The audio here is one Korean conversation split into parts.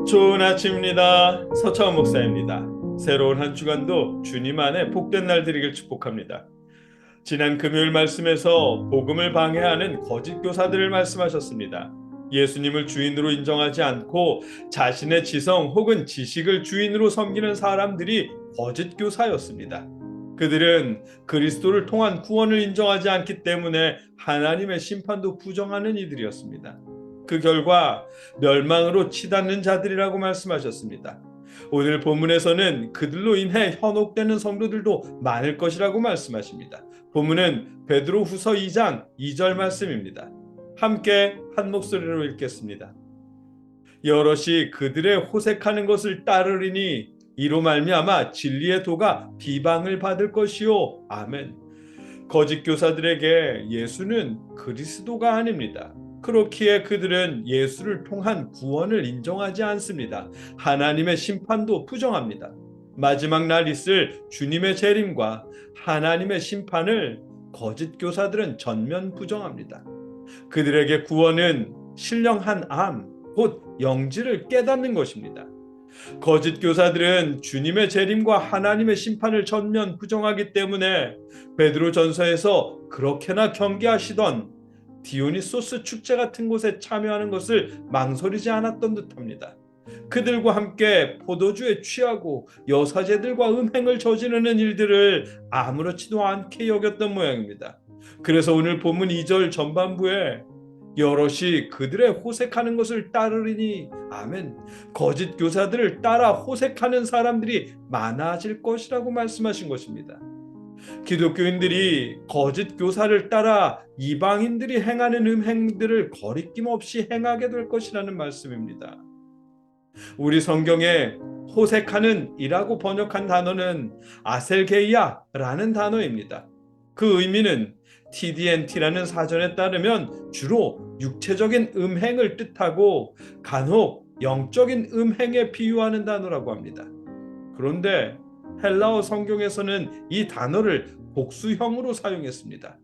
좋은 아침입니다. 서차원 목사입니다. 새로운 한 주간도 주님 안에 복된 날 되기를 축복합니다. 지난 금요일 말씀에서 복음을 방해하는 거짓 교사들을 말씀하셨습니다. 예수님을 주인으로 인정하지 않고 자신의 지성 혹은 지식을 주인으로 섬기는 사람들이 거짓 교사였습니다. 그들은 그리스도를 통한 구원을 인정하지 않기 때문에 하나님의 심판도 부정하는 이들이었습니다. 그 결과 멸망으로 치닫는 자들이라고 말씀하셨습니다. 오늘 본문에서는 그들로 인해 현혹되는 성도들도 많을 것이라고 말씀하십니다. 본문은 베드로후서 2장 2절 말씀입니다. 함께 한 목소리로 읽겠습니다. 여럿이 그들의 호색하는 것을 따르리니 이로 말미암아 진리의 도가 비방을 받을 것이요. 아멘. 거짓 교사들에게 예수는 그리스도가 아닙니다. 그렇기에 그들은 예수를 통한 구원을 인정하지 않습니다. 하나님의 심판도 부정합니다. 마지막 날 있을 주님의 재림과 하나님의 심판을 거짓 교사들은 전면 부정합니다. 그들에게 구원은 신령한 암, 곧 영지를 깨닫는 것입니다. 거짓 교사들은 주님의 재림과 하나님의 심판을 전면 부정하기 때문에 베드로전서에서 그렇게나 경계하시던 디오니소스 축제 같은 곳에 참여하는 것을 망설이지 않았던 듯합니다. 그들과 함께 포도주에 취하고 여사제들과 음행을 저지르는 일들을 아무렇지도 않게 여겼던 모양입니다. 그래서 오늘 본문 2절 전반부에 여럿이 그들의 호색하는 것을 따르리니 아멘. 거짓 교사들을 따라 호색하는 사람들이 많아질 것이라고 말씀하신 것입니다. 기독교인들이 거짓 교사를 따라 이방인들이 행하는 음행들을 거리낌 없이 행하게 될 것이라는 말씀입니다. 우리 성경에 호색하는 이라고 번역한 단어는 아셀게이아라는 단어입니다. 그 의미는 TDNT라는 사전에 따르면 주로 육체적인 음행을 뜻하고 간혹 영적인 음행에 비유하는 단어라고 합니다. 그런데 헬라어 성경에서는 이 단어를 복수형으로 사용했습니다.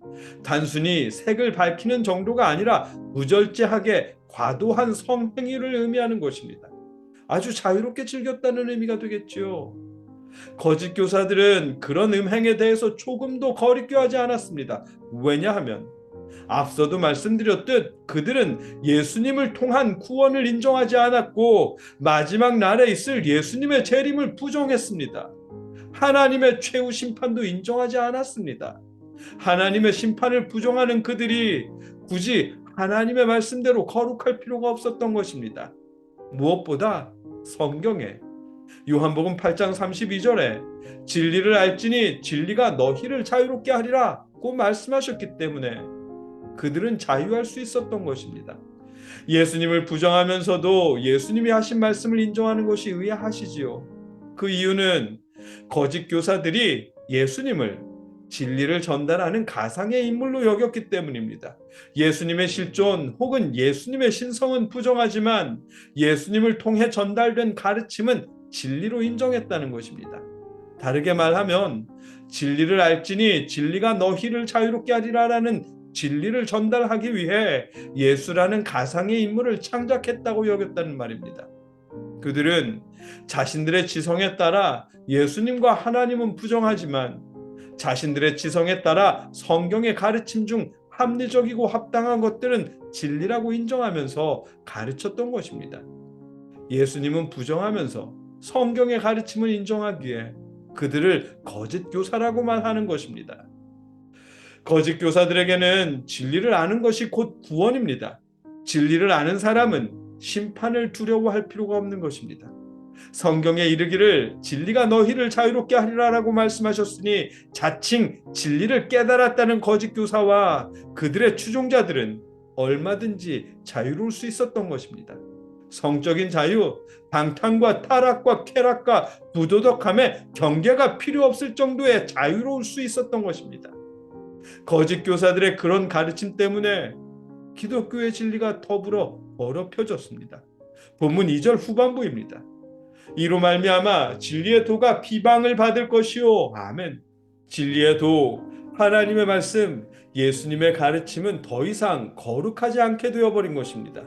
단순히 색을 밝히는 정도가 아니라 무절제하게 과도한 성행위를 의미하는 것입니다. 아주 자유롭게 즐겼다는 의미가 되겠지요. 거짓 교사들은 그런 음행에 대해서 조금도 거리껴하지 않았습니다. 왜냐하면 앞서도 말씀드렸듯 그들은 예수님을 통한 구원을 인정하지 않았고 마지막 날에 있을 예수님의 재림을 부정했습니다. 하나님의 최후 심판도 인정하지 않았습니다. 하나님의 심판을 부정하는 그들이 굳이 하나님의 말씀대로 거룩할 필요가 없었던 것입니다. 무엇보다 성경에 요한복음 8장 32절에 진리를 알지니 진리가 너희를 자유롭게 하리라 고 말씀하셨기 때문에 그들은 자유할 수 있었던 것입니다. 예수님을 부정하면서도 예수님이 하신 말씀을 인정하는 것이 의아하시지요. 그 이유는 거짓 교사들이 예수님을 진리를 전달하는 가상의 인물로 여겼기 때문입니다. 예수님의 실존 혹은 예수님의 신성은 부정하지만 예수님을 통해 전달된 가르침은 진리로 인정했다는 것입니다. 다르게 말하면 진리를 알지니 진리가 너희를 자유롭게 하리라라는 진리를 전달하기 위해 예수라는 가상의 인물을 창작했다고 여겼다는 말입니다. 그들은 자신들의 지성에 따라 예수님과 하나님은 부정하지만 자신들의 지성에 따라 성경의 가르침 중 합리적이고 합당한 것들은 진리라고 인정하면서 가르쳤던 것입니다. 예수님은 부정하면서 성경의 가르침을 인정하기에 그들을 거짓 교사라고만 하는 것입니다. 거짓 교사들에게는 진리를 아는 것이 곧 구원입니다. 진리를 아는 사람은 심판을 두려워할 필요가 없는 것입니다. 성경에 이르기를 진리가 너희를 자유롭게 하리라라고 말씀하셨으니 자칭 진리를 깨달았다는 거짓 교사와 그들의 추종자들은 얼마든지 자유로울 수 있었던 것입니다. 성적인 자유, 방탕과 타락과 쾌락과 부도덕함에 경계가 필요 없을 정도의 자유로울 수 있었던 것입니다. 거짓 교사들의 그런 가르침 때문에 기독교의 진리가 더불어 더럽혀졌습니다. 본문 2절 후반부입니다. 이로 말미암아 진리의 도가 비방을 받을 것이요. 아멘. 진리의 도, 하나님의 말씀, 예수님의 가르침은 더 이상 거룩하지 않게 되어버린 것입니다.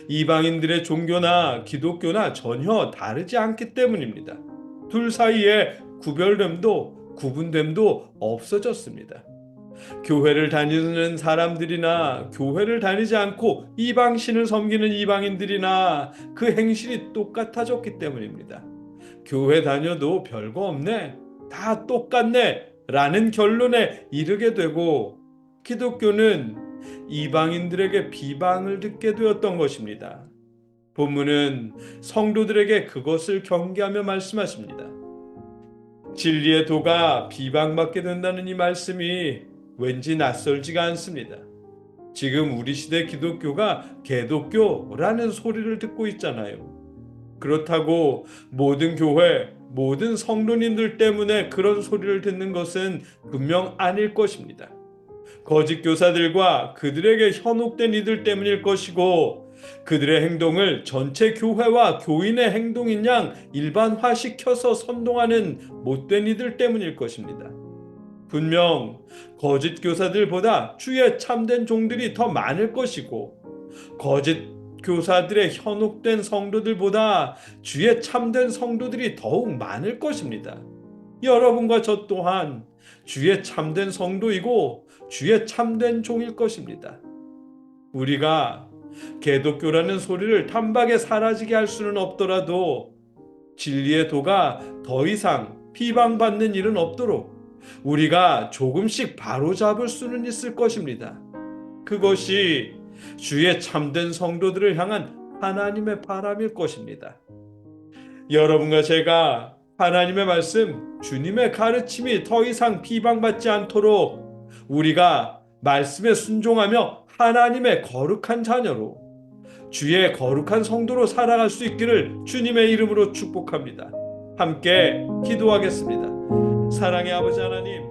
이방인들의 종교나 기독교나 전혀 다르지 않기 때문입니다. 둘 사이에 구별됨도 구분됨도 없어졌습니다. 교회를 다니는 사람들이나 교회를 다니지 않고 이방신을 섬기는 이방인들이나 그 행실이 똑같아졌기 때문입니다. 교회 다녀도 별거 없네, 다 똑같네 라는 결론에 이르게 되고, 기독교는 이방인들에게 비방을 듣게 되었던 것입니다. 본문은 성도들에게 그것을 경계하며 말씀하십니다. 진리의 도가 비방받게 된다는 이 말씀이 왠지 낯설지가 않습니다. 지금 우리 시대 기독교가 개독교라는 소리를 듣고 있잖아요. 그렇다고 모든 교회, 모든 성도님들 때문에 그런 소리를 듣는 것은 분명 아닐 것입니다. 거짓 교사들과 그들에게 현혹된 이들 때문일 것이고, 그들의 행동을 전체 교회와 교인의 행동인 양 일반화시켜서 선동하는 못된 이들 때문일 것입니다. 분명 거짓 교사들보다 주의 참된 종들이 더 많을 것이고, 거짓 교사들의 현혹된 성도들보다 주의 참된 성도들이 더욱 많을 것입니다. 여러분과 저 또한 주의 참된 성도이고 주의 참된 종일 것입니다. 우리가 개독교라는 소리를 단박에 사라지게 할 수는 없더라도 진리의 도가 더 이상 비방받는 일은 없도록 우리가 조금씩 바로잡을 수는 있을 것입니다. 그것이 주의 참된 성도들을 향한 하나님의 바람일 것입니다. 여러분과 제가 하나님의 말씀, 주님의 가르침이 더 이상 비방받지 않도록 우리가 말씀에 순종하며 하나님의 거룩한 자녀로, 주의 거룩한 성도로 살아갈 수 있기를 주님의 이름으로 축복합니다. 함께 기도하겠습니다. 사랑의 아버지 하나님,